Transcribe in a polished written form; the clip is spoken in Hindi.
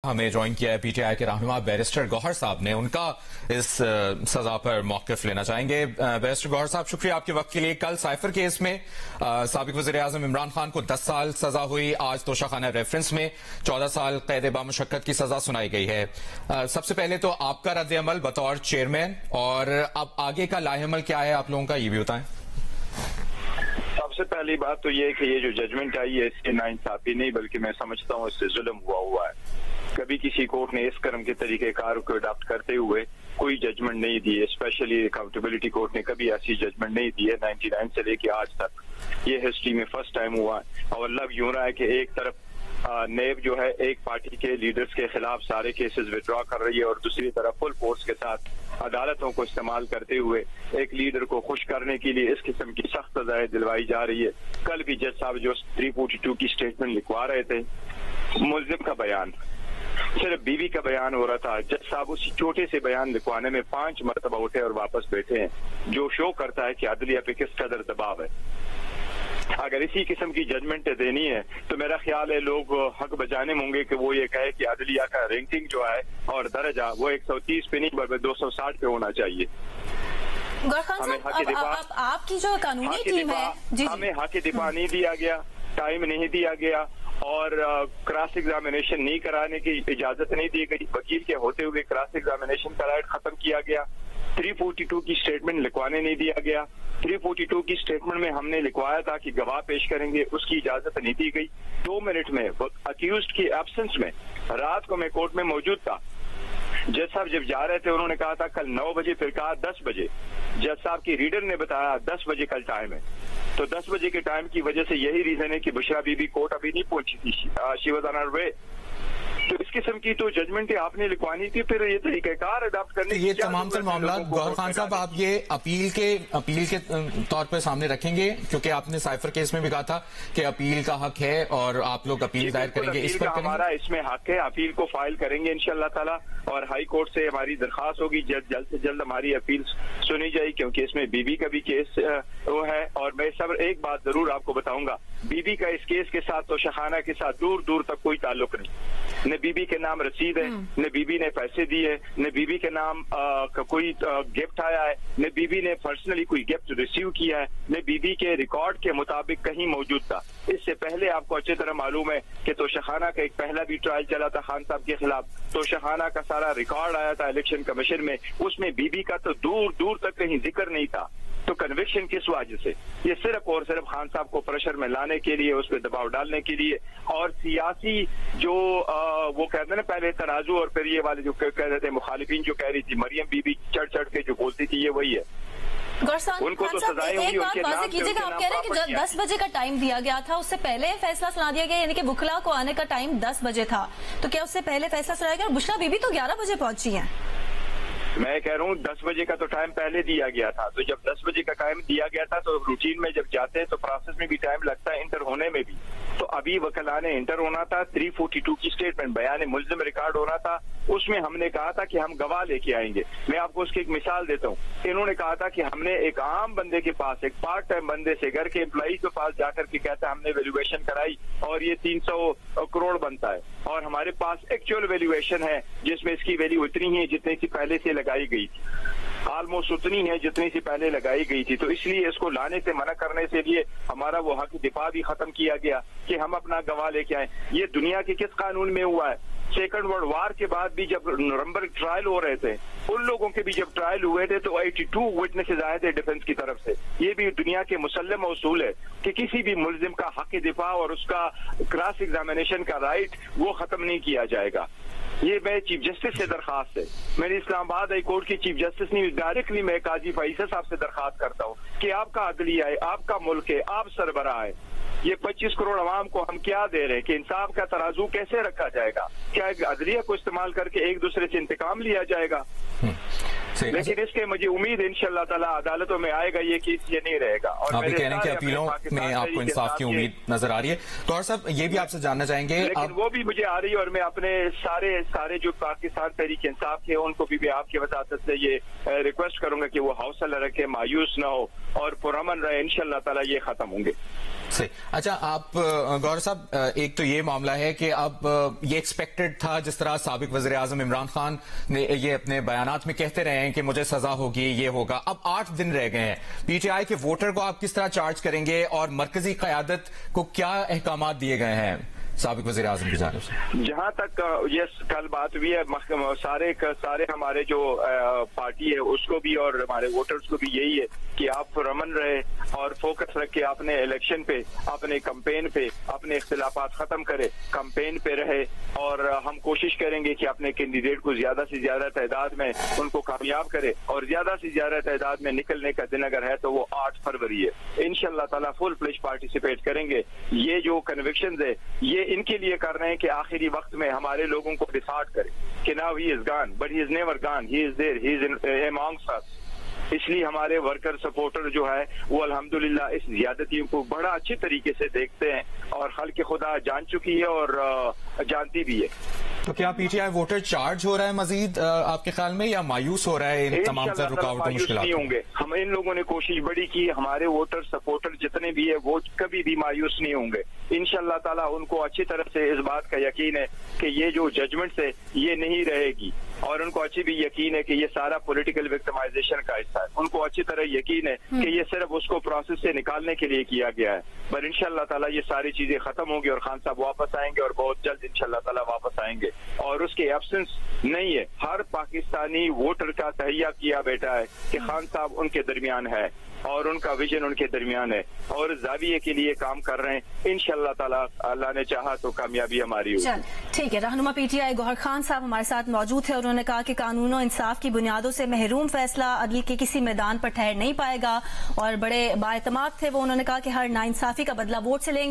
हमें ज्वाइन किया है पीटीआई के रहनुमा बैरिस्टर गौहर साहब ने। उनका इस सजा पर मौकिफ लेना चाहेंगे। बैरिस्टर गौहर साहब, शुक्रिया आपके वक्त के लिए। कल साइफर केस में साबिक वज़ीर-ए-आज़म इमरान खान को 10 साल सजा हुई। आज तोशाखाना रेफरेंस में 14 साल कैद बामुशक्कत की सजा सुनाई गई है। सबसे पहले तो आपका रद्द-ए-अमल बतौर चेयरमैन, और अब आगे का लाहेअमल क्या है आप लोगों का, ये भी बताएं। सबसे पहली बात तो ये है कि ये जो जजमेंट आई है इससे नाइंसाफी नहीं बल्कि मैं समझता हूँ इससे जुल्म हुआ है। कभी किसी कोर्ट ने इस कर्म के तरीकेकार को अडॉप्ट करते हुए कोई जजमेंट नहीं दी है। स्पेशली अकाउंटेबिलिटी कोर्ट ने कभी ऐसी जजमेंट नहीं दी है 99 से लेके आज तक। ये हिस्ट्री में फर्स्ट टाइम हुआ है। और अल्लाह यूं रहा है कि एक तरफ नेब जो है एक पार्टी के लीडर्स के खिलाफ सारे केसेस विड्रॉ कर रही है और दूसरी तरफ फुल फोर्स के साथ अदालतों को इस्तेमाल करते हुए एक लीडर को खुश करने के लिए इस किस्म की सख्त सजाएं दिलवाई जा रही है। कल भी जज साहब जो 342 की स्टेटमेंट लिखवा रहे थे, मुल्जिम का बयान सिर्फ बीवी का बयान हो रहा था। जज साहब उसी छोटे से बयान लिखवाने में 5 मरतबा उठे और वापस बैठे हैं, जो शो करता है कि अदलिया पे किस कदर दबाव है। अगर इसी किस्म की जजमेंट देनी है तो मेरा ख्याल है लोग हक बजाने होंगे कि वो ये कहे कि अदलिया का रैंकिंग जो है और दर्जा वो 130 पे नहीं बल्कि 260 पे होना चाहिए। हमें आपकी जो कानूनी टीम है, हमें हक दिफा नहीं दिया गया, टाइम नहीं दिया गया और क्रॉस एग्जामिनेशन नहीं कराने की इजाजत नहीं दी गई। वकील के होते हुए क्रॉस एग्जामिनेशन का राइट खत्म किया गया। 342 की स्टेटमेंट लिखवाने नहीं दिया गया। 342 की स्टेटमेंट में हमने लिखवाया था कि गवाह पेश करेंगे, उसकी इजाजत नहीं दी गई। 2 मिनट में अक्यूज्ड की एब्सेंस में रात को मैं कोर्ट में मौजूद था। जज साहब जब जा रहे थे उन्होंने कहा था कल 9 बजे, फिर कहा 10 बजे। जज साहब की रीडर ने बताया 10 बजे कल टाइम है। तो 10 बजे के टाइम की वजह से यही रीजन है कि बुशरा बीबी कोर्ट अभी नहीं पहुंची थी। शी वाज ऑन हर वे। तो इस किस्म की तो जजमेंट आपने लिखवानी थी, फिर ये तरीकेकार अडॉप्ट करने ये तमाम तर मामला गौहर खान साहब आप ये अपील के तौर पर सामने रखेंगे, क्योंकि आपने साइफर केस में भी कहा था कि अपील का हक है और आप लोग अपील दायर करेंगे। इस पर हमारा इसमें हक है, अपील को फाइल करेंगे इंशाअल्लाह ताला और हाई कोर्ट से हमारी दरखास्त होगी जल्द से जल्द हमारी अपील सुनी जाएगी, क्योंकि इसमें बीबी का भी केस वो है। और मैं सब एक बात जरूर आपको बताऊंगा, बीबी का इस केस के साथ तोशाखाना के साथ दूर दूर तक कोई ताल्लुक नहीं। न बीबी के नाम रसीद है, न बीबी ने पैसे दिए, न बीबी के नाम कोई गिफ्ट आया है, न बीबी ने पर्सनली कोई गिफ्ट रिसीव किया है, न बीबी के रिकॉर्ड के मुताबिक कहीं मौजूद था। इससे पहले आपको अच्छी तरह मालूम है कि तोशाखाना का एक पहला भी ट्रायल चला था खान साहब के खिलाफ। तोशाखाना का सारा रिकॉर्ड आया था इलेक्शन कमीशन में, उसमें बीबी का तो दूर दूर तक कहीं जिक्र नहीं था। तो कन्विक्शन किस वजह से? ये सिर्फ और सिर्फ खान साहब को प्रेशर में लाने के लिए, उस पर दबाव डालने के लिए और सियासी जो वो कहते हैं ना पहले तराजू और फिर ये वाले जो कह रहे थे मुखालिफिन जो कह रही थी मरियम बीबी चढ़ चढ़ के जो बोलती थी, ये वही है। उनको तो सजाएं होंगी। एक बात वाज़ेह कीजिएगा, आप कह रहे हैं कि जब 10 बजे का टाइम दिया गया था उससे पहले फैसला सुना दिया गया, यानी कि बुखला को आने का टाइम 10 बजे था, तो क्या उससे पहले फैसला सुनाया गया? बुशरा बीबी तो 11 बजे पहुंची है। मैं कह रहा हूँ 10 बजे का तो टाइम पहले दिया गया था। तो जब 10 बजे का टाइम दिया गया था तो रूटीन में जब जाते हैं तो प्रोसेस में भी टाइम लगता है, इंटर होने में भी। तो अभी वकलाने इंटर होना था, 342 की स्टेटमेंट बयान मुल्जिम रिकॉर्ड होना था, उसमें हमने कहा था कि हम गवाह लेके आएंगे। मैं आपको उसकी एक मिसाल देता हूँ। इन्होंने कहा था कि हमने एक आम बंदे के पास, एक पार्ट टाइम बंदे से, घर के एम्प्लॉई के पास जाकर के कहता हमने वैल्यूएशन कराई और ये 300 करोड़ बनता है और हमारे पास एक्चुअल वैल्यूएशन है जिसमें इसकी वैल्यू इतनी है जितनी सी पहले से लगाई गई थी, ऑलमोस्ट उतनी है जितनी सी पहले लगाई गई थी। तो इसलिए इसको लाने से मना करने से लिए हमारा वो हक दिफा भी खत्म किया गया कि हम अपना गवाह लेके आए। ये दुनिया के किस कानून में हुआ है? सेकंड वर्ल्ड वार के बाद भी जब नवंबर ट्रायल हो रहे थे, उन लोगों के भी जब ट्रायल हुए थे तो 82 विटनेसेस आए थे डिफेंस की तरफ से। ये भी दुनिया के मुसल्लम उसूल है कि किसी भी मुल्जिम का हक दिफा और उसका क्रॉस एग्जामिनेशन का राइट वो खत्म नहीं किया जाएगा। ये मैं चीफ जस्टिस से दरखास्त है, मेरी इस्लामाबाद हाई कोर्ट की चीफ जस्टिस नहीं, डायरेक्टली मैं काजी फैसल साहब से दरखास्त करता हूँ कि आपका अदलिया है, आपका मुल्क है, आप सरबराह है, ये 25 करोड़ आवाम को हम क्या दे रहे हैं कि इंसाफ का तराजू कैसे रखा जाएगा? क्या अदलिया को इस्तेमाल करके एक दूसरे से इंतकाम लिया जाएगा? लेकिन इसके मुझे उम्मीद इंशाल्लाह ताला अदालतों में आएगा ये केस ये नहीं रहेगा। और आप कह रहे हैं कि अपीलों में आपको इंसाफ की उम्मीद नजर आ रही है। गौहर साहब ये भी आपसे जानना चाहेंगे, लेकिन वो भी मुझे आ रही है और मैं अपने सारे जो पाकिस्तान तहरीक इंसाफ के उनको भी आपकी वजाहत से ये रिक्वेस्ट करूंगा कि वो हौसला रखे, मायूस ना हो और पुरअमन रहे। इंशाल्लाह ताला ये खत्म होंगे। सही। अच्छा, आप गौहर साहब, एक तो ये मामला है कि अब ये एक्सपेक्टेड था, जिस तरह साबिक वज़ीर आज़म इमरान खान ने ये अपने बयानात में कहते रहे हैं कि मुझे सजा होगी, ये होगा। अब 8 दिन रह गए हैं। पीटीआई के वोटर को आप किस तरह चार्ज करेंगे और मरकजी क़यादत को क्या अहकामात दिए गए हैं साबिक वज़ीर आज़म की जानिब से? जहां तक ये कल बात हुई है, सारे हमारे जो पार्टी है उसको भी और हमारे वोटर्स को भी यही है कि आप पुरअमन रहे और फोकस रखे अपने इलेक्शन पे, अपने कैंपेन पे, अपने इख्तिलाफात खत्म करे, कैंपेन पे रहे। और हम कोशिश करेंगे कि अपने कैंडिडेट को ज्यादा से ज्यादा तादाद में उनको कामयाब करे और ज्यादा से ज्यादा तादाद में निकलने का दिन अगर है तो वो 8 फरवरी है। इंशाल्लाह ताला फुल फ्लेश पार्टिसिपेट करेंगे। ये जो कन्विक्शंस है ये इनके लिए कर रहे हैं कि आखिरी वक्त में हमारे लोगों को डिसार्ट करे कि now he is gone but he is never gone, he is there, he is amongst us. इसलिए हमारे वर्कर सपोर्टर जो है वो अल्हम्दुलिल्लाह इस ज्यादतियों को बड़ा अच्छे तरीके से देखते हैं और खल्क़ खुदा जान चुकी है और जानती भी है। तो क्या पीटीआई वोटर चार्ज हो रहा है मजीद आपके ख्याल में, या मायूस हो रहा है इन तमाम रुकावटों मुश्किलात? नहीं होंगे। हम इन लोगों ने कोशिश बड़ी की, हमारे वोटर सपोर्टर जितने भी है वो कभी भी मायूस नहीं होंगे। इंशाल्लाह ताला उनको अच्छी तरह से इस बात का यकीन है कि ये जो जजमेंट है ये नहीं रहेगी और उनको अच्छी भी यकीन है कि ये सारा पॉलिटिकल विक्टिमाइजेशन का हिस्सा है। उनको अच्छी तरह यकीन है कि ये सिर्फ उसको प्रोसेस से निकालने के लिए किया गया है। पर इंशाल्लाह ताला ये सारी चीजें खत्म होंगी और खान साहब वापस आएंगे और बहुत जल्द इंशाल्लाह ताला वापस आएंगे और उसके एब्सेंस नहीं है। हर पाकिस्तानी वोटर का तहैया किया बेटा है कि खान साहब उनके दरमियान है और उनका विजन उनके दरमियान है और जाविये के लिए काम कर रहे हैं। इंशाल्लाह ताला अल्लाह ने चाहा तो कामयाबी हमारी होगी। ठीक है, रहनुमा पीटीआई गौहर खान साहब हमारे साथ मौजूद है। उन्होंने कहा कि कानून और इंसाफ की बुनियादों से महरूम फैसला अदल के किसी मैदान पर ठहर नहीं पाएगा और बड़े बाएतमाद थे वो। उन्होंने कहा कि हर नाइंसाफी का बदला वोट से लेंगे।